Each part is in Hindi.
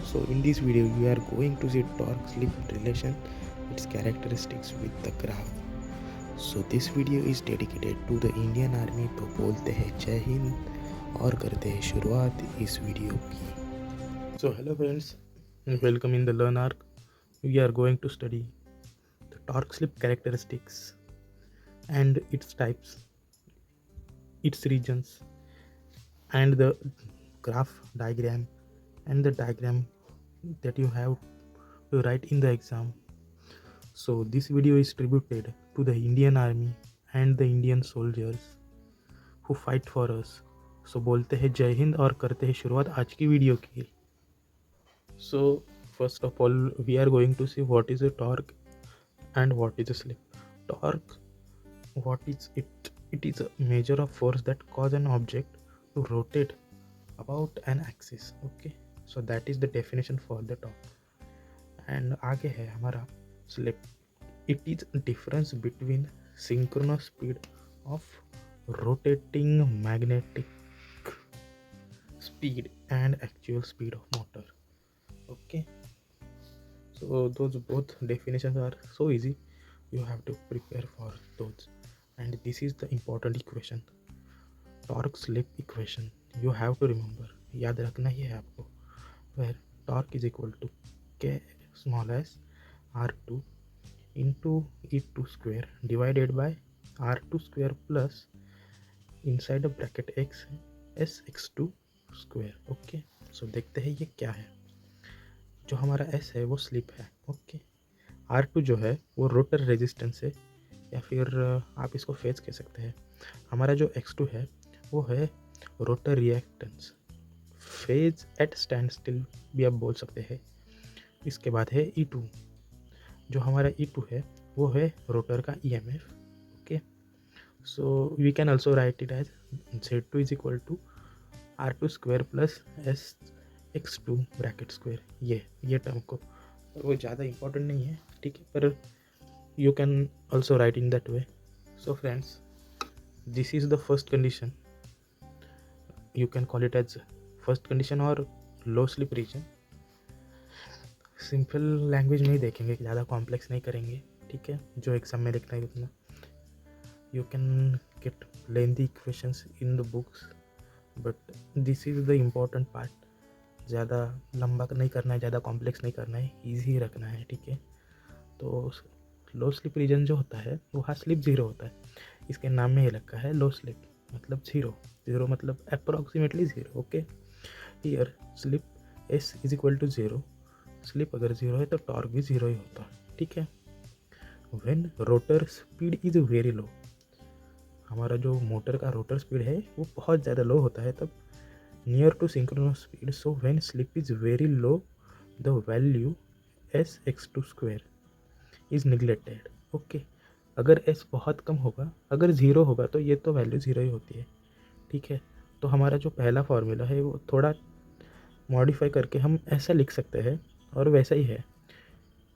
So in this video we are going to see torque slip relation, its characteristics with the graph. So this video is dedicated to the Indian Army. तो बोलते हैं जय हिंद और करते हैं शुरुआत इस वीडियो की. So hello friends, welcome in the Learn arc. We are going to study the torque slip characteristics and its types, its regions, and the graph diagram and the diagram that you have to write in the exam. So this video is tributed to the Indian Army and the Indian soldiers who fight for us. So बोलते हैं जय हिंद और करते हैं शुरुआत आज की वीडियो की. So first of all we are going to see what is a torque and what is a slip. Torque, what is it? It is a measure of force that cause an object to rotate about an axis. Okay, so that is the definition for the torque. And आगे है हमारा slip. It is a difference between synchronous speed of rotating magnetic speed and actual speed of motor. Okay, so those both definitions are so easy, you have to prepare for those. And this is the important equation, torque slip equation. You have to remember, याद रखना ही है आपको, where torque is equal to k small s r2 into e2 square divided by r2 square plus inside a bracket x s x2 square. Okay, so देखते हैं ये क्या है. जो हमारा s है वो स्लिप है. ओके, r2 जो है वो रोटर रेजिस्टेंस है, या फिर आप इसको फेज कह सकते हैं. हमारा जो x2 है वो है rotor reactance, phase at stand still भी आप बोल सकते हैं. इसके बाद है e2, जो हमारा E2 है वो है रोटर का EMF. Okay, so we can also write it as Z2 is equal to R2 square plus SX2 bracket square. ये टर्म को, वो ज़्यादा इम्पोर्टेंट नहीं है, ठीक है, पर you can also write in that way. So friends, this is the first condition. You can call it as first condition और low slip region. Simple language में ही देखेंगे, ज़्यादा कॉम्प्लेक्स नहीं करेंगे, ठीक है, जो एग्जाम में लिखना है उतना. You can get lengthy equations in the books, but this is the important part. ज़्यादा लंबा नहीं करना है, ज़्यादा कॉम्प्लेक्स नहीं करना है, ईजी रखना है, ठीक है. तो लो स्लिप रीजन जो होता है वो हाँ स्लिप ज़ीरो होता है. इसके नाम में ये लिखा है लो स्लिप मतलब ज़ीरो मतलब approximately zero. Okay, here slip S is equal to zero. Slip अगर ज़ीरो है तो टॉर्क भी ज़ीरो ही होता है, ठीक है. When rotor speed is very लो, हमारा जो मोटर का रोटर स्पीड है वो बहुत ज़्यादा लो होता है, तब near to synchronous speed. So when slip is very low the value S X two square is neglected. Okay, अगर एस बहुत कम होगा, अगर ज़ीरो होगा तो ये तो वैल्यू ज़ीरो ही होती है, ठीक है. तो हमारा जो पहला फार्मूला है वो थोड़ा मॉडिफाई करके हम ऐसा लिख सकते हैं, और वैसा ही है.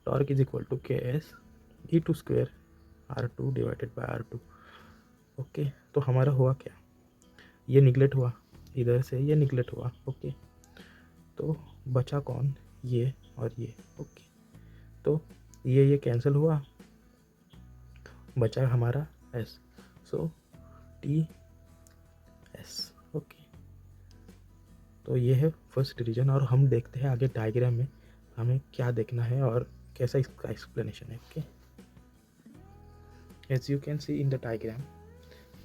Torque is equal to K S E two square R2 divided by R2. Okay, तो हमारा हुआ क्या, ये निगलेक्ट हुआ, इधर से ये निगलेक्ट हुआ. ओके, तो बचा कौन, ये और ये. ओके, तो ये कैंसिल हुआ, बचा हमारा S. So T S. Okay, तो ये है फर्स्ट रीजन. और हम देखते हैं आगे डायग्राम में हमें क्या देखना है और कैसा इसका एक्सप्लेनेशन है. Okay, as you can see in the diagram,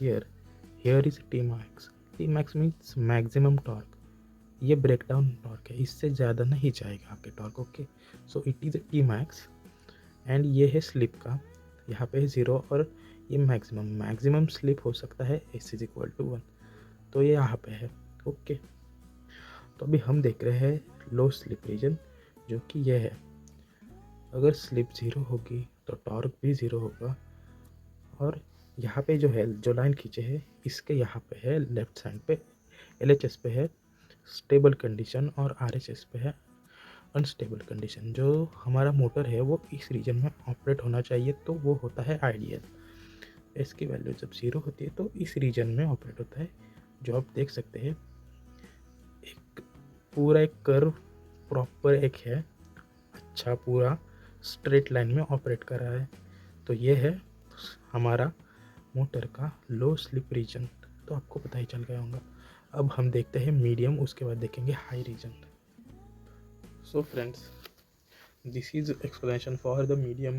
here is T max means maximum torque. ये ब्रेक डाउन टॉर्क है, इससे ज़्यादा नहीं जाएगा आपके torque. Okay, so it is T max. And ये है स्लिप का, यहाँ पे है ज़ीरो, और ये मैक्सिमम स्लिप हो सकता है S इज इक्वल टू 1, तो ये यहाँ पे है. ओके, तो अभी हम देख रहे हैं लो स्लिप रीजन, जो कि ये है. अगर स्लिप ज़ीरो होगी तो टॉर्क भी ज़ीरो होगा. और यहाँ पे जो है, जो लाइन खींचे है, इसके यहाँ पे है लेफ्ट साइड पे LHS पे है स्टेबल कंडीशन और RHS पे है अनस्टेबल कंडीशन. जो हमारा मोटर है वो इस रीजन में ऑपरेट होना चाहिए, तो वो होता है आइडियल. एस की वैल्यू जब ज़ीरो होती है तो इस रीजन में ऑपरेट होता है, जो आप देख सकते हैं. एक पूरा एक कर्व प्रॉपर एक है, अच्छा पूरा स्ट्रेट लाइन में ऑपरेट कर रहा है। तो ये है हमारा मोटर का लो स्लिप रीजन, तो आपको पता ही चल गया होगा। अब हम देखते हैं मीडियम, उसके बाद देखेंगे high region. So friends, this is explanation for the medium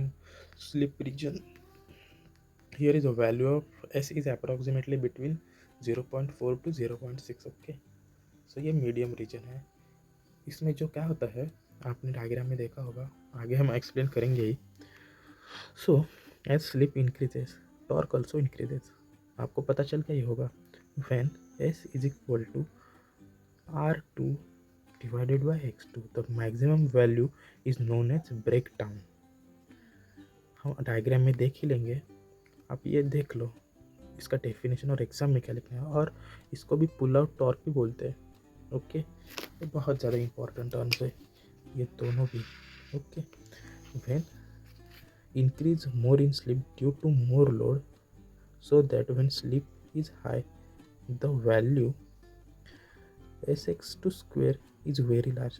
slip region. Here is a value of S is approximately between 0.4 to 0.6. Okay, सो ये मीडियम रीजन है। इसमें जो क्या होता है आपने डायग्राम में देखा होगा, आगे हम एक्सप्लेन करेंगे ही। So as slip increases torque also increases, आपको पता चल गया ही होगा। When S is equal to R2 divided by x2, the maximum value is known as breakdown। हम डायग्राम में देख ही लेंगे, आप ये देख लो इसका डेफिनेशन और एग्जाम में क्या लिखना है। और इसको भी पुल आउट टॉर्क भी बोलते हैं। ओके, ये बहुत ज़्यादा इंपॉर्टेंट टर्म्स है ये दोनों भी। Okay, when increase more in slip due to more load, so that when slip is high the value Sx2 square is very large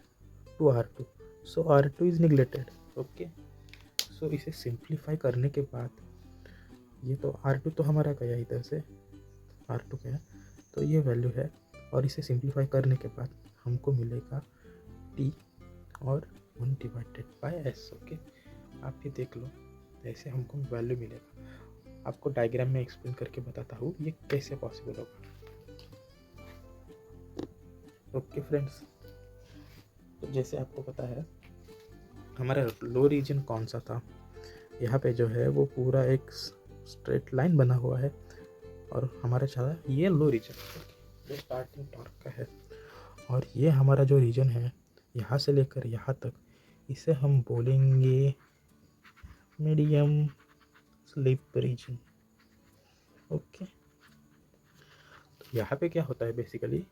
to R2, so R2 is neglected। Okay, so इसे सिंप्लीफाई करने के बाद ये तो R2 तो हमारा गया इधर से, R2 गया, तो ये वैल्यू है। और इसे सिंप्लीफाई करने के बाद हमको मिलेगा T और 1 डिवाइडेड बाय S। ओके, आप ये देख लो, ऐसे हमको वैल्यू मिलेगा। आपको डायग्राम में एक्सप्लेन करके बताता हूँ ये कैसे पॉसिबल होगा। ओके फ्रेंड्स, तो जैसे आपको पता है हमारा लो रीजन कौन सा था, यहाँ पे जो है वो पूरा एक स्ट्रेट लाइन बना हुआ है, और हमारा चला ये लो रीजन जो स्टार्टिंग टॉर्क का है। और ये हमारा जो रीजन है यहाँ से लेकर यहाँ तक, इसे हम बोलेंगे मीडियम स्लिप रीजन। ओके, तो यहाँ पे क्या होता है बेसिकली,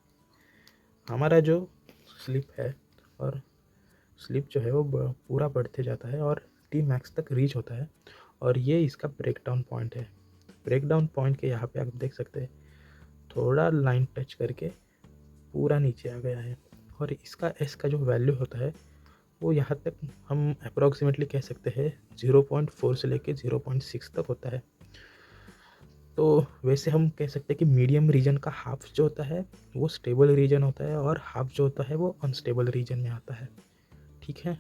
हमारा जो स्लिप है और स्लिप जो है वो पूरा बढ़ते जाता है और टी मैक्स तक रीच होता है, और ये इसका ब्रेक डाउन पॉइंट है। ब्रेक डाउन पॉइंट के यहाँ पे आप देख सकते हैं थोड़ा लाइन टच करके पूरा नीचे आ गया है, और इसका एस का जो वैल्यू होता है वो यहाँ तक हम अप्रॉक्सीमेटली कह सकते हैं 0.4 से लेके 0.6 तक होता है। तो वैसे हम कह सकते हैं कि मीडियम रीजन का हाफ जो होता है वो स्टेबल रीजन होता है, और हाफ जो होता है वो अनस्टेबल रीजन में आता है। ठीक है,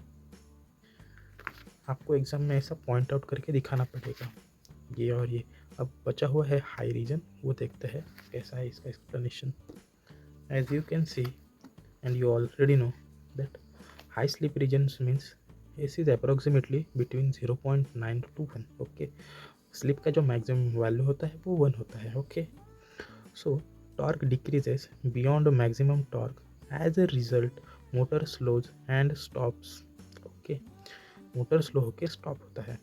आपको एग्जाम में ऐसा पॉइंट आउट करके दिखाना पड़ेगा ये और ये। अब बचा हुआ है हाई रीजन, वो देखते हैं कैसा है इसका explanation. As you can see and you already know that high slip region means S is approximately between 0.9 to 1। Okay, slip का जो मैक्सिमम वैल्यू होता है वो 1 होता है। Okay, so torque decreases beyond maximum torque, as a result motor slows and stops. Okay, motor slow होके स्टॉप होता है।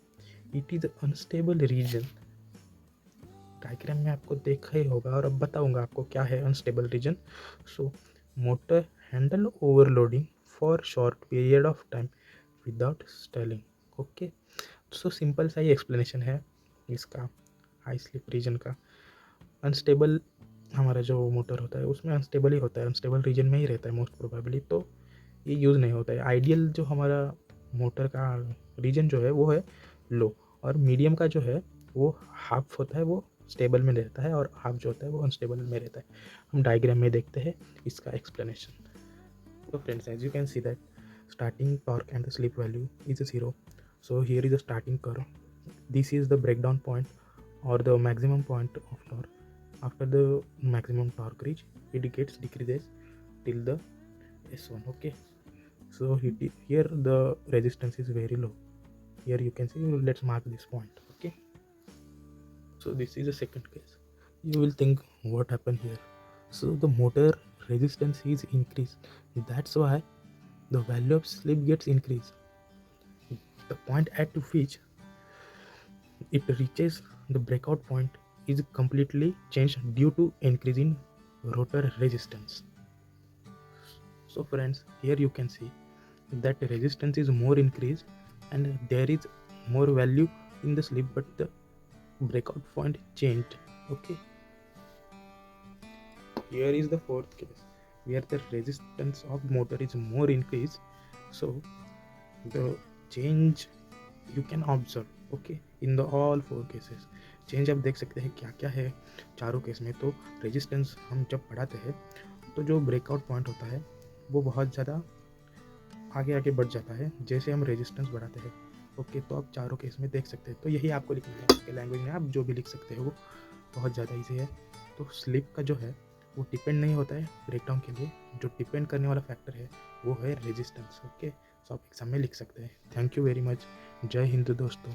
It is unstable region, diagram में आपको देखा ही होगा, और अब बताऊंगा आपको क्या है unstable region. So motor handle overloading for short period of time without stalling. Okay, so simple सा ही एक्सप्लेनेशन है इसका हाई स्लिप रीजन का। अनस्टेबल हमारा जो मोटर होता है उसमें अनस्टेबल ही होता है, अनस्टेबल रीजन में ही रहता है मोस्ट प्रोबेबली, तो ये यूज़ नहीं होता है। आइडियल जो हमारा मोटर का रीजन जो है वो है लो, और मीडियम का जो है वो हाफ होता है, वो स्टेबल में रहता है, और हाफ जो होता है वो अनस्टेबल में रहता है। हम डायग्राम में देखते हैं इसका एक्सप्लेनेशन। तो friends, as you can see that starting torque and the slip value is 0। So here is the starting curve, this is the breakdown point or the maximum point of torque. After the maximum torque reach, it gets decreases till the S1. Okay, so here the resistance is very low. Here you can see, let's mark this point. Okay, so this is the second case. You will think what happened here. So the motor resistance is increased, that's why the value of slip gets increased. The point at which it reaches the breakout point is completely changed due to increase in rotor resistance. So friends, here you can see that resistance is more increased and there is more value in the slip, but the breakout point changed. Okay, here is the fourth case where the resistance of motor is more increased So the change you can observe, okay, in the all 4 cases. Change आप देख सकते हैं क्या क्या है चारों केस में। तो रेजिस्टेंस हम जब बढ़ाते हैं तो जो ब्रेकआउट पॉइंट होता है वो बहुत ज़्यादा आगे आगे बढ़ जाता है जैसे हम रेजिस्टेंस बढ़ाते हैं। ओके, तो आप चारों केस में देख सकते हैं। तो यही आपको लिखना है, आपके लैंग्वेज में आप जो भी लिख सकते हो वो बहुत ज़्यादा ईजी है। तो स्लिप का जो है वो डिपेंड नहीं होता है ब्रेकडाउन के लिए, जो डिपेंड करने वाला फैक्टर है वो है रेजिस्टेंस। ओके, सो आप एग्जाम में लिख सकते हैं। Thank you very much. जय हिंद दोस्तों।